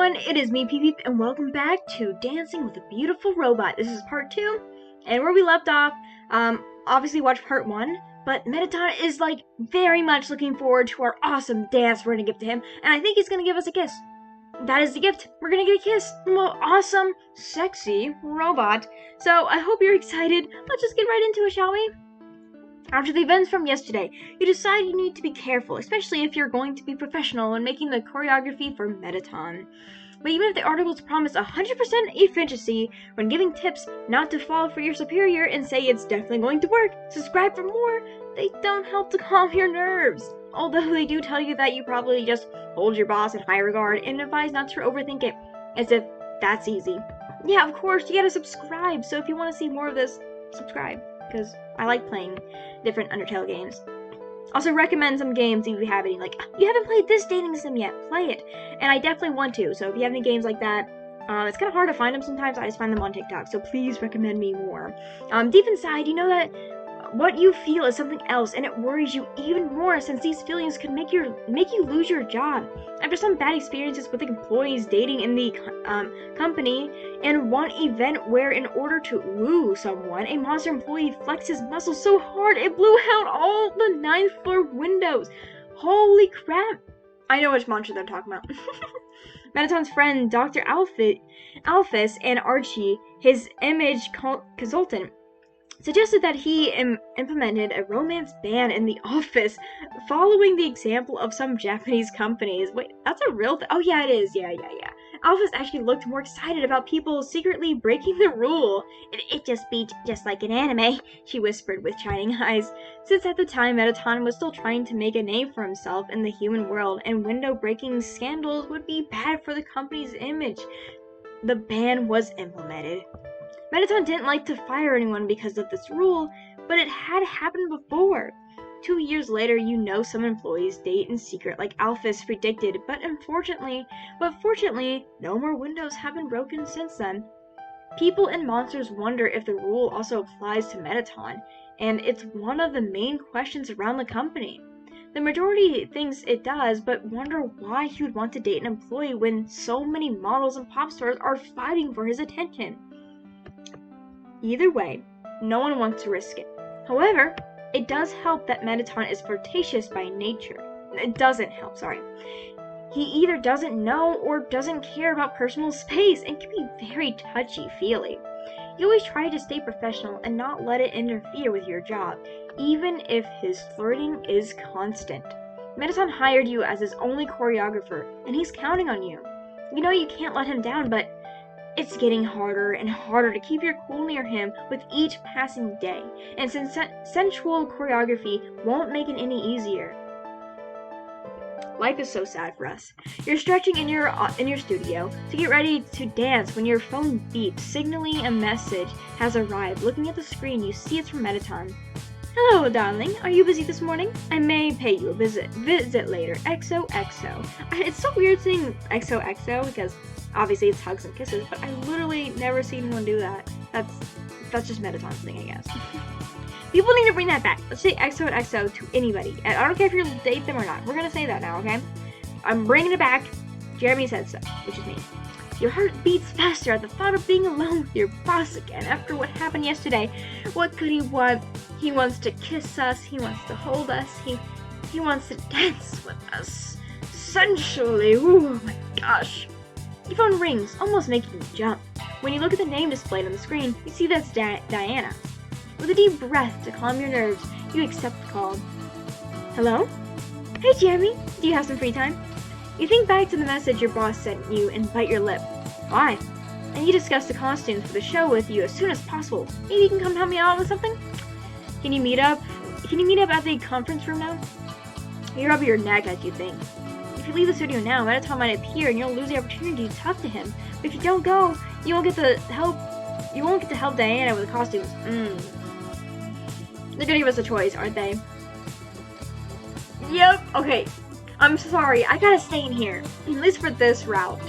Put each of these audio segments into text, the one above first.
everyone, it is me, Peep, and welcome back to Dancing with a Beautiful Robot. This is part 2, and where we left off, obviously watch part 1, but Mettaton is, very much looking forward to our awesome dance we're gonna give to him, and I think he's gonna give us a kiss. That is the gift. We're gonna get a kiss from an awesome, sexy robot. So, I hope you're excited. Let's just get right into it, shall we? After the events from yesterday, you decide you need to be careful, especially if you're going to be professional when making the choreography for Mettaton. But even if the articles promise 100% efficiency when giving tips not to fall for your superior and say it's definitely going to work, subscribe for more, they don't help to calm your nerves. Although they do tell you that you probably just hold your boss in high regard and advise not to overthink it, as if that's easy. Yeah, of course, you gotta subscribe, so if you want to see more of this, subscribe, because I like playing different Undertale games. Also recommend some games if you have any, you haven't played this dating sim yet, play it. And I definitely want to, so if you have any games like that, it's kind of hard to find them sometimes, I just find them on TikTok, so please recommend me more. Deep inside, you know that what you feel is something else, and it worries you even more since these feelings could make you lose your job. After some bad experiences with employees dating in the company, and one event where in order to woo someone, a monster employee flexed his muscles so hard it blew out all the 9th floor windows. Holy crap! I know which monster they're talking about. Mettaton's friend, Dr. Alphys, and Archie, his image consultant, suggested that he implemented a romance ban in the office, following the example of some Japanese companies. Wait, that's a real thing? Oh yeah, it is. Yeah. Alphys actually looked more excited about people secretly breaking the rule. It just be just like an anime, she whispered with shining eyes. Since at the time Mettaton was still trying to make a name for himself in the human world, and window-breaking scandals would be bad for the company's image, the ban was implemented. Mettaton didn't like to fire anyone because of this rule, but it had happened before. 2 years later, some employees date in secret like Alphys predicted, but fortunately, no more windows have been broken since then. People and monsters wonder if the rule also applies to Mettaton, and it's one of the main questions around the company. The majority thinks it does, but wonder why he would want to date an employee when so many models and pop stars are fighting for his attention. Either way, no one wants to risk it. However, it does help that Mettaton is flirtatious by nature. It doesn't help, sorry. He either doesn't know or doesn't care about personal space and can be very touchy-feely. You always try to stay professional and not let it interfere with your job, even if his flirting is constant. Mettaton hired you as his only choreographer, and he's counting on you. You know you can't let him down, but it's getting harder and harder to keep your cool near him with each passing day, and since sensual choreography won't make it any easier. Life is so sad for us. You're stretching in your studio to get ready to dance when your phone beeps, signaling a message has arrived. Looking at the screen, you see it's from Mettaton. Hello, darling. Are you busy this morning? I may pay you a visit later. XOXO. It's so weird saying XOXO because obviously it's hugs and kisses, but I literally never see anyone do that. That's just Mettaton's thing, I guess. People need to bring that back. Let's say XOXO to anybody. I don't care if you date them or not. We're gonna say that now, okay? I'm bringing it back. Jeremy said so, which is me. Your heart beats faster at the thought of being alone with your boss again after what happened yesterday. What could he want? He wants to kiss us. He wants to hold us. He wants to dance with us. Sensually. Ooh, oh my gosh. Your phone rings, almost making you jump. When you look at the name displayed on the screen, you see that's Diana. With a deep breath to calm your nerves, you accept the call. Hello? Hey Jeremy, do you have some free time? You think back to the message your boss sent you and bite your lip. Why? And you discuss the costumes for the show with you as soon as possible. Maybe you can come help me out with something? Can you meet up at the conference room now? You rub your neck as you think. If you leave the studio now, Mettaton might appear and you'll lose the opportunity to talk to him. But if you don't go, you won't get to help Diana with the costumes. They're gonna give us a choice, aren't they? Yep, okay. I'm sorry, I gotta stay in here. At least for this route.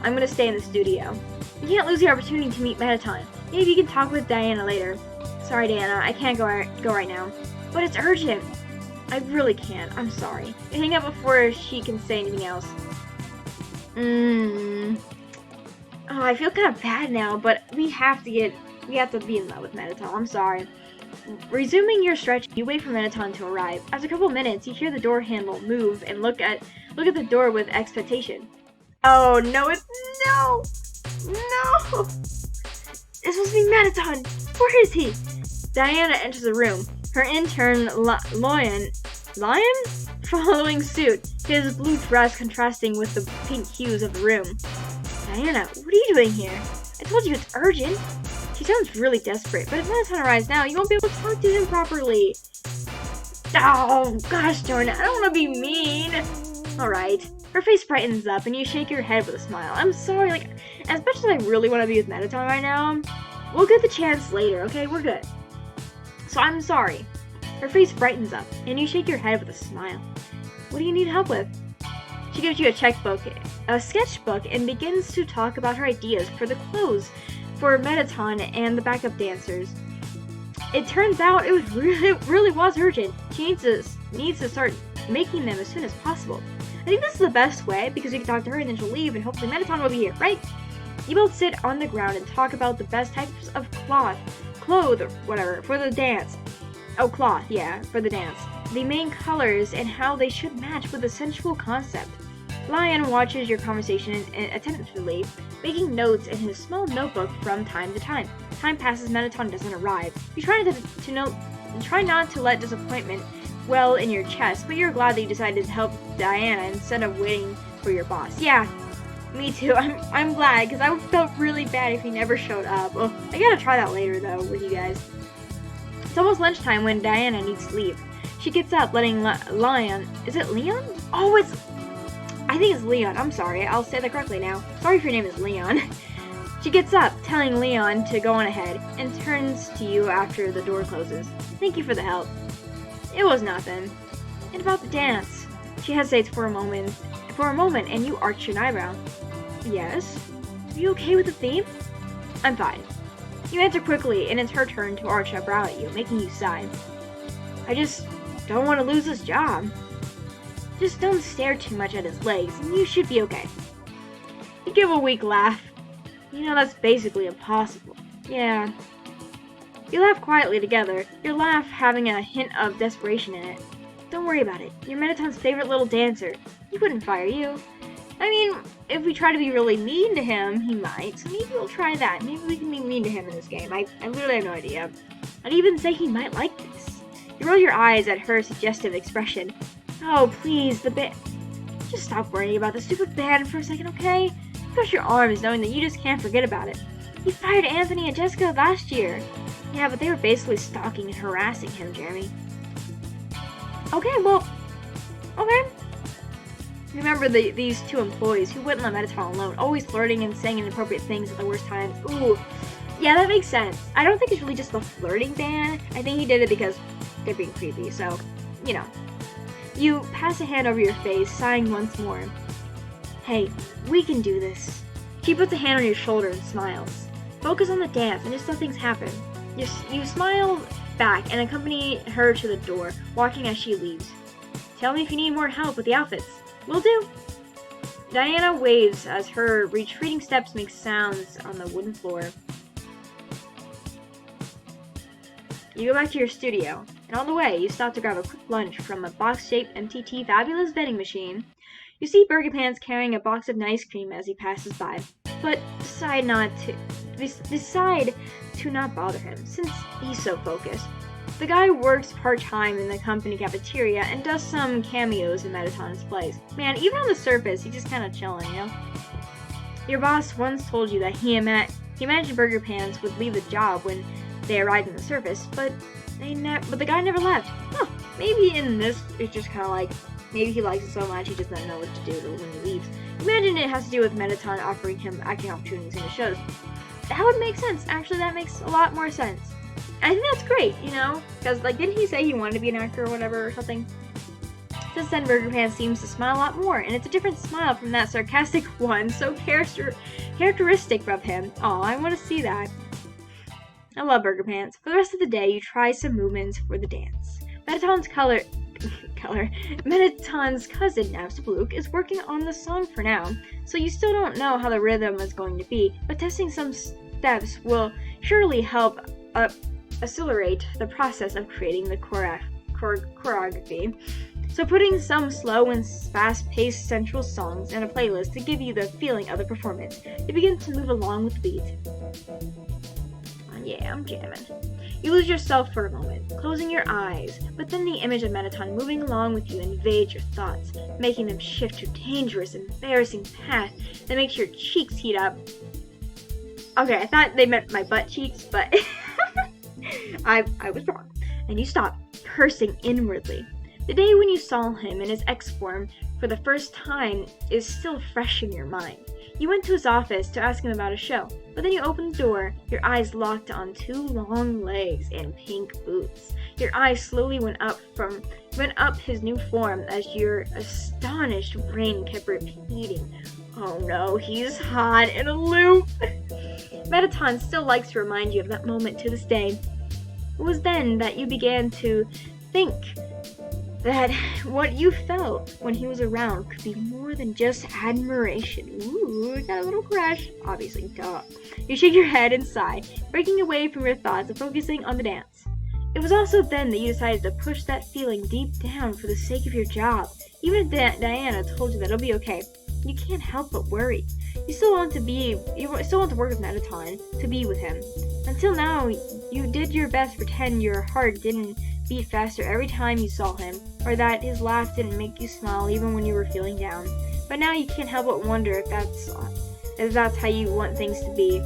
I'm gonna stay in the studio. You can't lose the opportunity to meet Mettaton. Maybe you can talk with Diana later. Sorry, Diana, I can't go right now. But it's urgent. I really can't. I'm sorry. You hang up before she can say anything else. Oh, I feel kind of bad now, but we have to be in love with Mettaton. I'm sorry. Resuming your stretch, you wait for Mettaton to arrive. After a couple minutes, you hear the door handle move and look at the door with expectation. Oh no! No! It's supposed to be Mettaton. Where is he? Diana enters the room. Her intern, Lion, following suit. His blue dress contrasting with the pink hues of the room. Diana, what are you doing here? I told you it's urgent. She sounds really desperate, but if Mettaton arrives now, you won't be able to talk to him properly. Oh, gosh darn it, I don't want to be mean. Alright. Her face brightens up, and you shake your head with a smile. I'm sorry, like, as much as I really want to be with Mettaton right now, we'll get the chance later, okay? We're good. So I'm sorry. Her face brightens up, and you shake your head with a smile. What do you need help with? She gives you a sketchbook, and begins to talk about her ideas for the clothes for Mettaton and the backup dancers. It turns out it was really was urgent. She needs to start making them as soon as possible. I think this is the best way because you can talk to her and then she'll leave and hopefully Mettaton will be here, right? You both sit on the ground and talk about the best types of cloth, or whatever, for the dance. Oh, cloth, yeah, for the dance. The main colors and how they should match with the sensual concept. Lion watches your conversation attentively, making notes in his small notebook from time to time. Time passes, Mettaton doesn't arrive. You try not to let disappointment well in your chest, but you're glad that you decided to help Diana instead of waiting for your boss. Yeah, me too. I'm glad, because I felt really bad if he never showed up. Well, I gotta try that later, though, with you guys. It's almost lunchtime when Diana needs to leave. She gets up, letting Lion... Is it Leon? Oh, I think it's Leon. I'm sorry. I'll say that correctly now. Sorry if your name is Leon. She gets up, telling Leon to go on ahead, and turns to you after the door closes. Thank you for the help. It was nothing. And about the dance. She hesitates for a moment, and you arch an eyebrow. Yes? Are you okay with the theme? I'm fine. You answer quickly, and it's her turn to arch a brow at you, making you sigh. I just don't want to lose this job. Just don't stare too much at his legs, and you should be okay. You give a weak laugh. You know that's basically impossible. Yeah. You laugh quietly together, your laugh having a hint of desperation in it. Don't worry about it. You're Mettaton's favorite little dancer. He wouldn't fire you. I mean, if we try to be really mean to him, he might. So maybe we'll try that. Maybe we can be mean to him in this game. I literally have no idea. I'd even say he might like this. You roll your eyes at her suggestive expression. Oh, please, the band. Just stop worrying about the stupid band for a second, okay? Cross your arms knowing that you just can't forget about it. He fired Anthony and Jessica last year. Yeah, but they were basically stalking and harassing him, Jeremy. Okay, well, okay. Remember these two employees who wouldn't let Mettaton alone, always flirting and saying inappropriate things at the worst times. Ooh, yeah, that makes sense. I don't think it's really just the flirting ban. I think he did it because they're being creepy, so, you know. You pass a hand over your face, sighing once more. Hey, we can do this. She puts a hand on your shoulder and smiles. Focus on the dance and just let things happen. You smile back and accompany her to the door, watching as she leaves. Tell me if you need more help with the outfits. Will do. Diana waves as her retreating steps make sounds on the wooden floor. You go back to your studio, and on the way, you stop to grab a quick lunch from a box-shaped MTT fabulous vending machine. You see Burger Pants carrying a box of ice cream as he passes by, but decide to not bother him, since he's so focused. The guy works part-time in the company cafeteria and does some cameos in Mettaton's plays. Man, even on the surface, he's just kind of chilling, you know? Your boss once told you that he imagined Burger Pants would leave the job when they arrived on the surface, but the guy never left. Huh, maybe in this, it's just kind of like, maybe he likes it so much he just doesn't know what to do when he leaves. Imagine it has to do with Mettaton offering him acting opportunities in the shows. That would make sense. Actually, that makes a lot more sense. I think that's great, you know? Because, like, didn't he say he wanted to be an actor or whatever or something? Since then, Burger Pants seems to smile a lot more, and it's a different smile from that sarcastic one, so characteristic of him. Aw, I want to see that. I love Burger Pants. For the rest of the day, you try some movements for the dance. Mettaton's color. Metaton's cousin, Absolute, is working on the song for now, so you still don't know how the rhythm is going to be, but testing some steps will surely help accelerate the process of creating the choreography. So putting some slow and fast-paced central songs in a playlist to give you the feeling of the performance, you begin to move along with the beat. Yeah, I'm jamming. You lose yourself for a moment, closing your eyes, but then the image of Metaton moving along with you invades your thoughts, making them shift to a dangerous, embarrassing path that makes your cheeks heat up. Okay, I thought they meant my butt cheeks, but I was wrong. And you stop, cursing inwardly. The day when you saw him in his X-form for the first time is still fresh in your mind. You went to his office to ask him about a show, but then you opened the door, your eyes locked on two long legs and pink boots. Your eyes slowly went up his new form as your astonished brain kept repeating, "Oh no, he's hot and aloof." Metaton still likes to remind you of that moment to this day. It was then that you began to think that what you felt when he was around could be more than just admiration. Ooh, got a little crush. Obviously, duh. You shake your head and sigh, breaking away from your thoughts and focusing on the dance. It was also then that you decided to push that feeling deep down for the sake of your job. Even if Diana told you that it'll be okay, you can't help but worry. You still want to work with Metaton, to be with him. Until now, you did your best to pretend your heart didn't beat faster every time you saw him, or that his laugh didn't make you smile even when you were feeling down. But now you can't help but wonder if that's how you want things to be.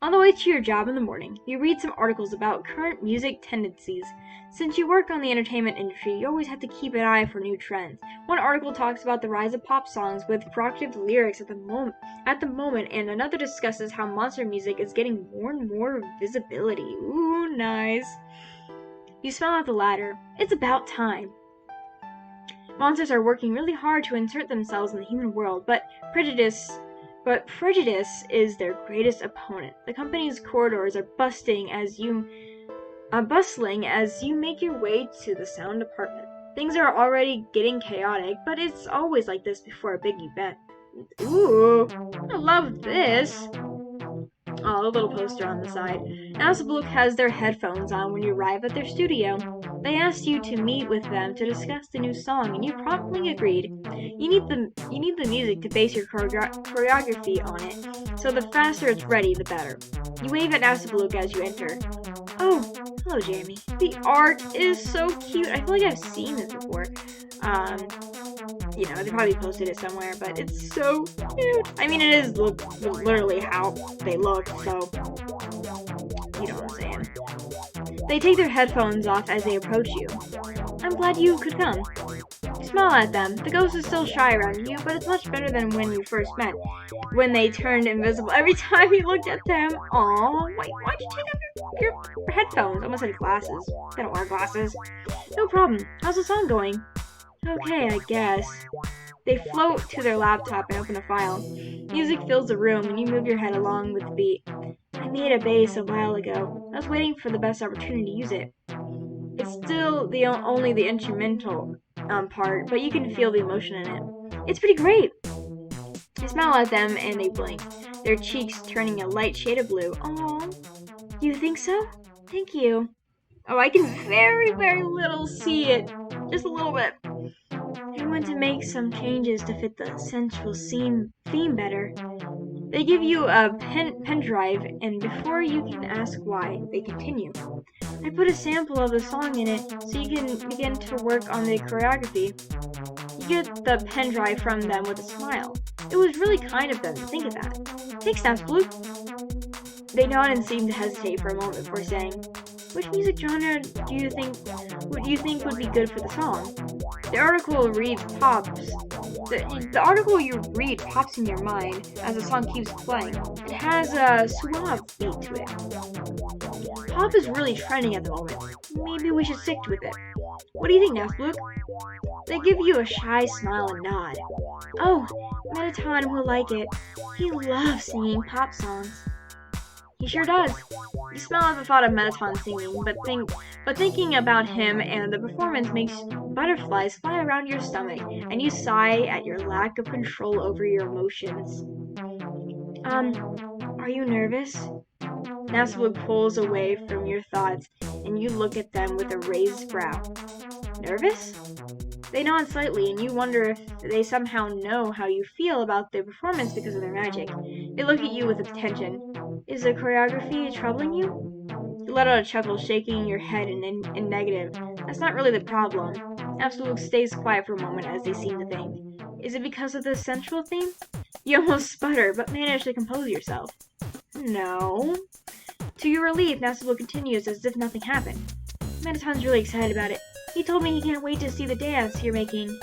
On the way to your job in the morning, you read some articles about current music tendencies. Since you work on the entertainment industry, you always have to keep an eye for new trends. One article talks about the rise of pop songs with provocative lyrics at the moment, and another discusses how monster music is getting more and more visibility. Ooh, nice. You smell out the latter. It's about time. Monsters are working really hard to insert themselves in the human world, but prejudice is their greatest opponent. The company's corridors are bustling as you make your way to the sound department. Things are already getting chaotic, but it's always like this before a big event. Ooh, I love this. Oh, a little poster on the side. Asablook has their headphones on when you arrive at their studio. They asked you to meet with them to discuss the new song, and you promptly agreed. You need the music to base your choreography on it, so the faster it's ready, the better. You wave at Asablook as you enter. Oh, hello, Jamie. The art is so cute. I feel like I've seen this before. They probably posted it somewhere, but it's so cute. I mean, it is literally how they look, so you know what I'm saying. They take their headphones off as they approach you. I'm glad you could come. You smile at them. The ghost is still shy around you, but it's much better than when you first met, when they turned invisible every time you looked at them. Aww, wait, why'd you take off your headphones? I almost said glasses. They don't wear glasses. No problem. How's the song going? Okay, I guess. They float to their laptop and open a file. Music fills the room and you move your head along with the beat. I made a bass a while ago. I was waiting for the best opportunity to use it. It's still only the instrumental part, but you can feel the emotion in it. It's pretty great. You smile at them and they blink, their cheeks turning a light shade of blue. Aww. You think so? Thank you. Oh, I can very, very little see it. Just a little bit. I want to make some changes to fit the central theme better. They give you a pen drive, and before you can ask why, they continue. I put a sample of the song in it so you can begin to work on the choreography. You get the pen drive from them with a smile. It was really kind of them to think of that. Thanks, Absolute. They nod and seem to hesitate for a moment before saying, which music genre do you think would be good for the song? The article reads pops. The article you read pops in your mind as the song keeps playing. It has a suave beat to it. Pop is really trending at the moment. Maybe we should stick with it. What do you think, Asblook? They give you a shy smile and nod. Oh, Metaton will like it. He loves singing pop songs. He sure does. You smile at the thought of Mettaton singing, but thinking about him and the performance makes butterflies fly around your stomach, and you sigh at your lack of control over your emotions. Are you nervous? Nasablu pulls away from your thoughts, and you look at them with a raised brow. Nervous? They nod slightly, and you wonder if they somehow know how you feel about the performance because of their magic. They look at you with attention. Is the choreography troubling you? You let out a chuckle, shaking your head in negative. That's not really the problem. Absolute stays quiet for a moment as they seem to think. Is it because of the central theme? You almost sputter, but manage to compose yourself. No. To your relief, Nasablu continues as if nothing happened. Mettaton's really excited about it. He told me he can't wait to see the dance you're making.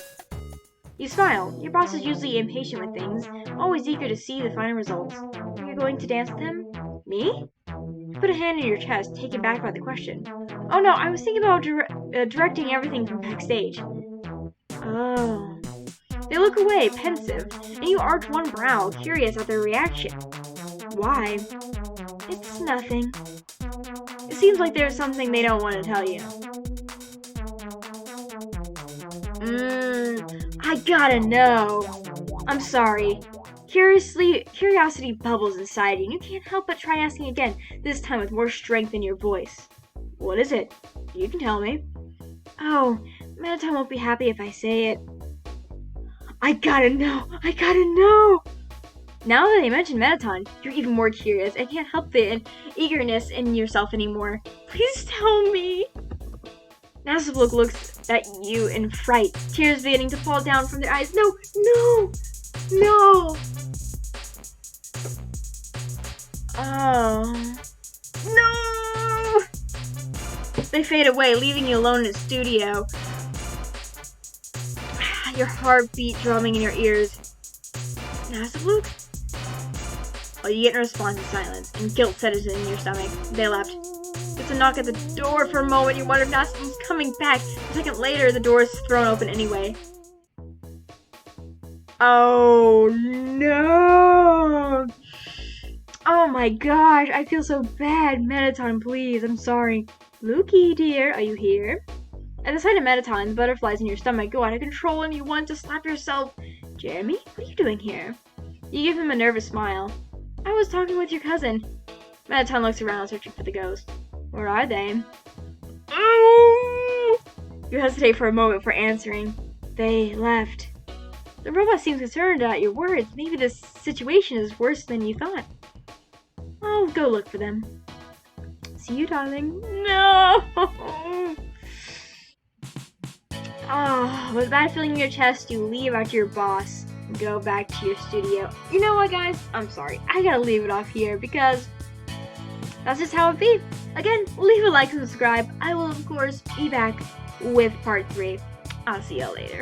You smile. Your boss is usually impatient with things, always eager to see the final results. Are you going to dance with him? Me? You put a hand in your chest, taken back by the question. Oh no, I was thinking about directing everything from backstage. Oh. They look away, pensive, and you arch one brow, curious at their reaction. Why? It's nothing. It seems like there's something they don't want to tell you. I gotta know. I'm sorry. Curiosity bubbles inside you, and you can't help but try asking again, this time with more strength in your voice. What is it? You can tell me. Oh, Mettaton won't be happy if I say it. I gotta know! I gotta know! Now that I mention Mettaton, you're even more curious and can't help the eagerness in yourself anymore. Please tell me! Nasablu looks at you in fright, tears beginning to fall down from their eyes. No! No! No! Oh. No! They fade away, leaving you alone in the studio. Your heartbeat drumming in your ears. Nasablu? All you get in response is silence, and guilt settles in your stomach. They left. It's a knock at the door. For a moment, you wonder if Nasablu's coming back. A second later, the door is thrown open anyway. Oh no! Oh my gosh, I feel so bad. Mettaton, please, I'm sorry. Lukey, dear, are you here? At the sight of Mettaton, the butterflies in your stomach go out of control and you want to slap yourself. Jeremy, what are you doing here? You give him a nervous smile. I was talking with your cousin. Mettaton looks around, searching for the ghost. Where are they? You hesitate for a moment before answering. They left. The robot seems concerned at your words. Maybe this situation is worse than you thought. I'll go look for them. See you, darling. No! With a bad feeling in your chest, you leave after your boss and go back to your studio. You know what, guys? I'm sorry. I gotta leave it off here because that's just how it be. Again, leave a like and subscribe. I will, of course, be back with part 3. I'll see y'all later.